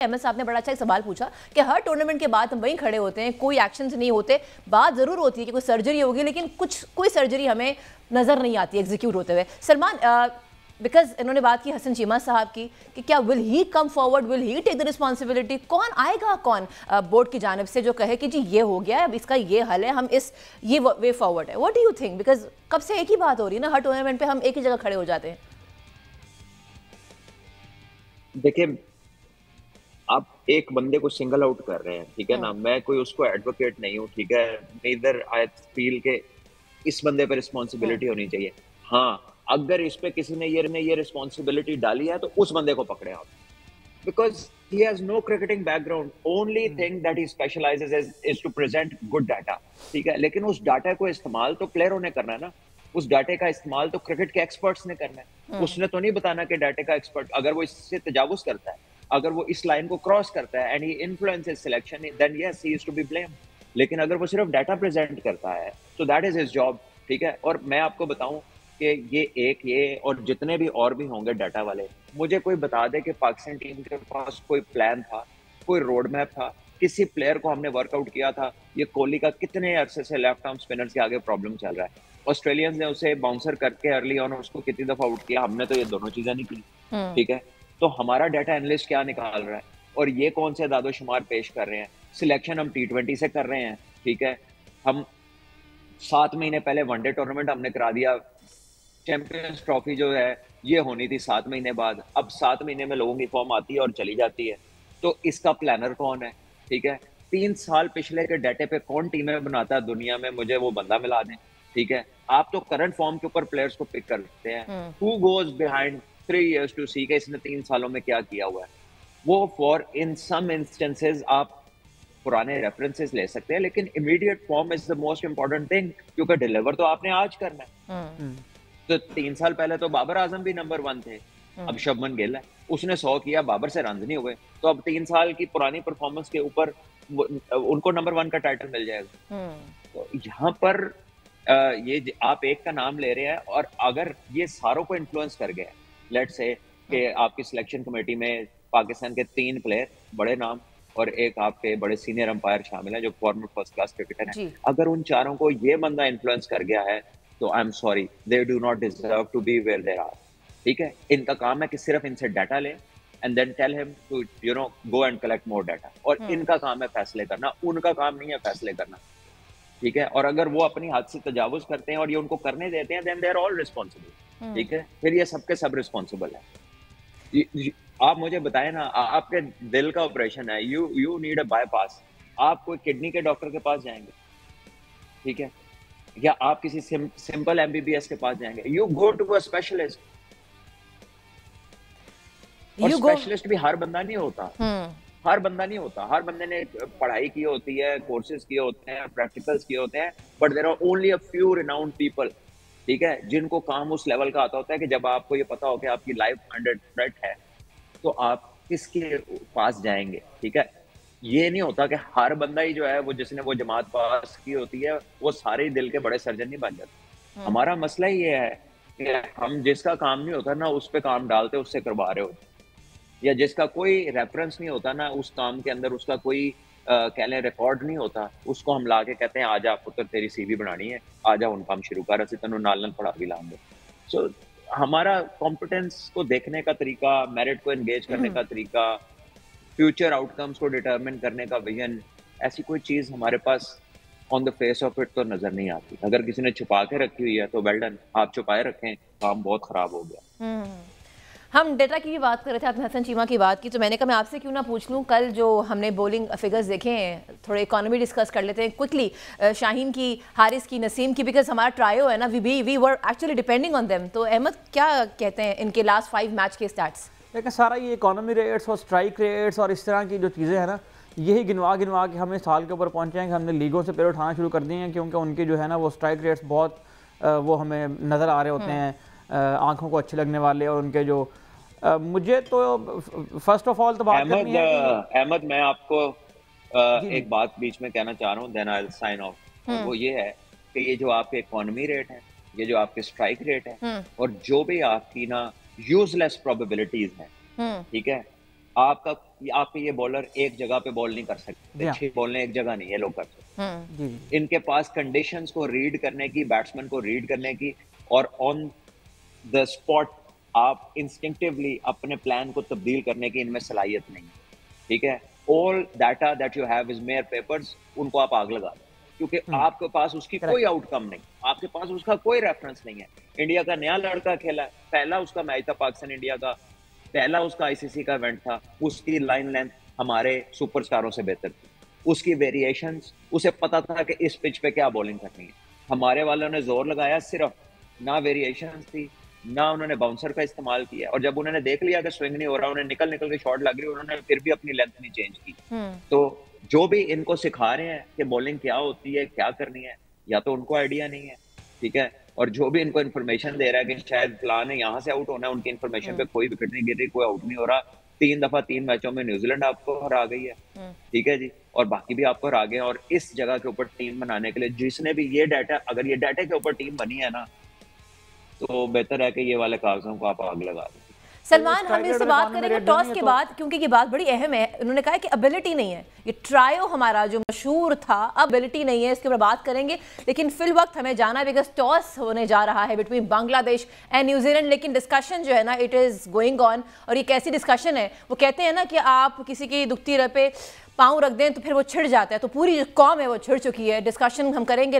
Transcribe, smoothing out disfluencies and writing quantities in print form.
MS साहब ने बड़ा अच्छा एक सवाल पूछा कि हर टूर्नामेंट के बाद हम वहीं खड़े होते हैं, कोई एक्शंस नहीं होते। बात जरूर होती है कि कोई सर्जरी होगी, लेकिन कोई सर्जरी हमें नजर नहीं आती एग्जीक्यूट होते हुए। सलमान, बिकॉज इन्होंने बात की हसन चीमा साहब की कि क्या will he come forward, will he take the responsibility? कौन आएगा, कौन बोर्ड की जानिब से जो कहे कि जी ये हो गया है, अब इसका ये हल है, हम ये वे फॉरवर्ड है? What do you think? Because कब से एक ही बात हो रही है ना, हर टूर्नामेंट पे हम एक ही जगह खड़े हो जाते हैं। देखिए, आप एक बंदे को सिंगल आउट कर रहे हैं, ठीक है ना। मैं कोई उसको एडवोकेट नहीं हूँ, ठीक है। नीदर आई फील के इस बंदे पे रिस्पॉन्सिबिलिटी होनी चाहिए। हाँ, अगर इस पे किसी ने ये रिस्पॉन्सिबिलिटी डाली है तो उस बंदे को पकड़े आप, because he has no cricketing background. Only thing that he specializes is to present good data, ठीक है। लेकिन उस डाटा को इस्तेमाल तो प्लेयरों ने करना है ना। उस डाटे का इस्तेमाल तो क्रिकेट के एक्सपर्ट्स ने करना है। उसने तो नहीं बताना कि डाटे का एक्सपर्ट अगर वो इससे तजावुज करता है, अगर वो इस लाइन को क्रॉस करता है and he influences selection, then yes he is to be blame. लेकिन अगर वो सिर्फ डाटा प्रेजेंट करता है तो दैट इज हिज जॉब, ठीक है। और मैं आपको बताऊं कि ये और जितने भी और भी होंगे डाटा वाले, मुझे कोई बता दे कि पाकिस्तान टीम के पास कोई प्लान था, कोई रोड मैप था, किसी प्लेयर को हमने वर्कआउट किया था। ये कोहली का कितने अरसे से लेफ्ट आर्म स्पिनर्स के आगे प्रॉब्लम चल रहा है। ऑस्ट्रेलियंस ने उसे बाउंसर करके अर्ली ऑन उसको कितनी दफा आउट किया, हमने तो ये दोनों चीजें नहीं की, ठीक है। तो हमारा डाटा एनालिस्ट क्या निकाल रहा है और ये कौन से दादोशुमार पेश कर रहे हैं? सिलेक्शन हम T20 से कर रहे हैं, ठीक है। हम 7 महीने पहले वनडे टूर्नामेंट हमने करा दिया। चैंपियंस ट्रॉफी जो है ये होनी थी 7 महीने बाद। अब 7 महीने में लोगों की फॉर्म आती है और चली जाती है। तो इसका प्लानर कौन है, ठीक है। 3 साल पिछले के डाटे पे कौन टीमें बनाता है दुनिया में, मुझे वो बंदा मिला दें, ठीक है। आप तो करंट फॉर्म के ऊपर प्लेयर्स को पिक करते हैं। Who goes behind 3 years to see के इसने 3 सालों में क्या किया हुआ है? वो फॉर इन सम इंस्टेंसेस आप पुराने रेफरेंसेस ले सकते हैं, लेकिन immediate form is the most important thing, क्योंकि डिलीवर तो आपने आज करना है। तो 3 साल पहले तो बाबर आजम भी नंबर 1 थे, अब शुभमन गिल है, उसने 100 किया, बाबर से रन नहीं हुए, तो अब 3 साल की पुरानी परफॉर्मेंस के ऊपर उनको नंबर 1 का टाइटल मिल जाएगा। तो यहाँ पर ये आप एक का नाम ले रहे हैं और अगर ये सारों को इन्फ्लुएंस कर गया, लेट्स से कि आपकी सिलेक्शन कमेटी में पाकिस्तान के 3 प्लेयर बड़े नाम और एक आपके बड़े सीनियर अंपायर शामिल है जो फॉर्मर फर्स्ट क्लास क्रिकेटर है, अगर उन चारों को ये बंदा इन्फ्लुएंस कर गया है तो I am sorry, they do not deserve to be where they are, ठीक है। इनका काम है कि सिर्फ इनसे डाटा लें and then tell him to go and collect more data, और इनका काम है फैसले करना, उनका काम नहीं है फैसले करना, ठीक है। और अगर वो अपनी हद से तजावुज करते हैं और ये उनको करने देते हैं, then they are all responsible, ठीक है। फिर ये सबके सब रिस्पॉन्सिबल है। आप मुझे बताएं ना, आपके दिल का ऑपरेशन है, यू नीड अ बाईपास, आप कोई किडनी के डॉक्टर के पास जाएंगे, ठीक है, या आप किसी सिंपल MBBS के पास जाएंगे? You go to a specialist. और स्पेशलिस्ट भी हर बंदा नहीं होता, हर बंदा नहीं होता। हर बंदे ने पढ़ाई की होती है, कोर्सेज किए होते हैं, प्रैक्टिकल्स किए होते हैं, but there are only a few renowned people, ठीक है, जिनको काम उस लेवल का आता होता है कि जब आपको ये पता हो कि आपकी लाइफ अंडर थ्रेट है तो आप किसके पास जाएंगे, ठीक है। ये नहीं होता कि हर बंदा ही जो है वो जिसने वो जमात पास की होती है वो सारे दिल के बड़े सर्जन नहीं बन जाते। हमारा मसला ये है कि हम जिसका काम नहीं होता ना उस पे काम डालते, उससे करवा रहे होते, या जिसका कोई रेफरेंस नहीं होता ना उस काम के अंदर, उसका कोई कह लें रिकॉर्ड नहीं होता, उसको हम ला के कहते हैं आजा पुत्र तेरी CV बनानी है, आजा उन काम शुरू कर, असी तेनों नाल पढ़ा भी लाएंगे। सो हमारा कॉम्पिटेंस को देखने का तरीका, मेरिट को एंगेज करने का तरीका, फ्यूचर आउटकम्स को डिटरमिन करने का विजन, ऐसी कोई चीज हमारे pass on the face of it तो नजर नहीं आती। अगर किसी ने छुपा के रखी हुई है तो वेल डन, आप छुपाए रखें, काम बहुत खराब हो गया। हम डेटा की भी बात कर रहे थे, आपने हसन चीमा की बात की, तो मैंने कहा मैं आपसे क्यों ना पूछ लूं, कल जो हमने बॉलिंग फिगर्स देखे हैं, थोड़े इकोनॉमी डिस्कस कर लेते हैं क्विकली, शाहीन की, हारिस की, नसीम की, बिकॉज हमारा ट्रायो है ना, we were actually depending on them. तो अहमद क्या कहते हैं इनके लास्ट 5 मैच के स्टैट्स? लेकिन सारा ये इकोनॉमी रेट्स और स्ट्राइक रेट्स और इस तरह की जो चीज़ें हैं ना, यही गिनवा गिनवा के हमें साल के ऊपर पहुँचे हैं कि हमने लीगों से पैर उठाना शुरू कर दिए हैं, क्योंकि उनके जो है ना वो स्ट्राइक रेट्स बहुत वो हमें नज़र आ रहे होते हैं, आंखों को अच्छे लगने वाले, और उनके जो मुझे तो फर्स्ट ऑफ ऑल तो बात करनी है कि अहमद मैं आपको एक बात बीच में कहना चाह रहा हूँ, then I will sign off. वो ये है कि ये जो आपके इकोनॉमी रेट है, ये जो आपके स्ट्राइक रेट है, और जो भी आपकी ना यूजलेस प्रोबेबिलिटीज हैं, ठीक है, आपके ये बॉलर एक जगह पे बॉल नहीं कर सकते, 6 बॉलें एक जगह नहीं ये लोग कर सकते। जी इनके पास कंडीशंस को रीड करने की, बैट्समैन को रीड करने की, और ऑन द स्पॉट आप इंस्टिंक्टिवली अपने प्लान को तब्दील करने की इनमें सलाहियत नहीं है, ठीक है। All data that you have is mayor papers, उनको आप आग लगा दो, क्योंकि आपके पास उसकी कोई आउटकम नहीं, आपके पास उसका कोई रेफरेंस नहीं है। इंडिया का नया लड़का खेला, पहला उसका मैच था पाकिस्तान इंडिया का, पहला उसका आईसीसी का इवेंट था, उसकी लाइन लेंथ हमारे सुपरस्टारों से बेहतर थी, उसकी वेरिएशंस, उसे पता था कि इस पिच पे क्या बॉलिंग करनी है। हमारे वालों ने जोर लगाया, सिर्फ ना वेरिएशंस थी, ना उन्होंने बाउंसर का इस्तेमाल किया, और जब उन्होंने देख लिया कि स्विंग नहीं हो रहा, उन्हें निकल के शॉट लग रही, उन्होंने फिर भी अपनी लेंथ नहीं चेंज की। तो जो भी इनको सिखा रहे हैं कि बॉलिंग क्या होती है, क्या करनी है, या तो उनको आइडिया नहीं है, ठीक है, और जो भी इनको इन्फॉर्मेशन दे रहा है कि शायद प्लान है यहाँ से आउट होना है, उनकी इन्फॉर्मेशन पे कोई विकेट नहीं गिर रही, कोई आउट नहीं हो रहा। 3 दफा 3 मैचों में न्यूजीलैंड आपको हरा गई है, ठीक है जी, और बाकी भी आपको हरा गए। और इस जगह के ऊपर टीम बनाने के लिए जिसने भी ये डाटा, अगर ये डाटा के ऊपर टीम बनी है ना, तो बेहतर है कि ये वाले कागजों को आप आग लगा दें। सलमान, हम इससे बात करेंगे टॉस के बाद, क्योंकि ये बात बड़ी अहम है। उन्होंने कहा कि एबिलिटी नहीं है, ये ट्रायो हमारा जो मशहूर था, अब एबिलिटी नहीं है, इसके ऊपर बात करेंगे। लेकिन फिल वक्त हमें जाना है, बिकॉज टॉस होने जा रहा है बिटवीन बांग्लादेश एंड न्यूजीलैंड। लेकिन डिस्कशन जो है ना, इट इज़ गोइंग ऑन, और ये कैसी डिस्कशन है, वो कहते हैं ना कि आप किसी की दुखती रह पे पाँव रख दें तो फिर वो छिड़ जाता है, तो पूरी जो कौम है वो छिड़ चुकी है। डिस्कशन हम करेंगे।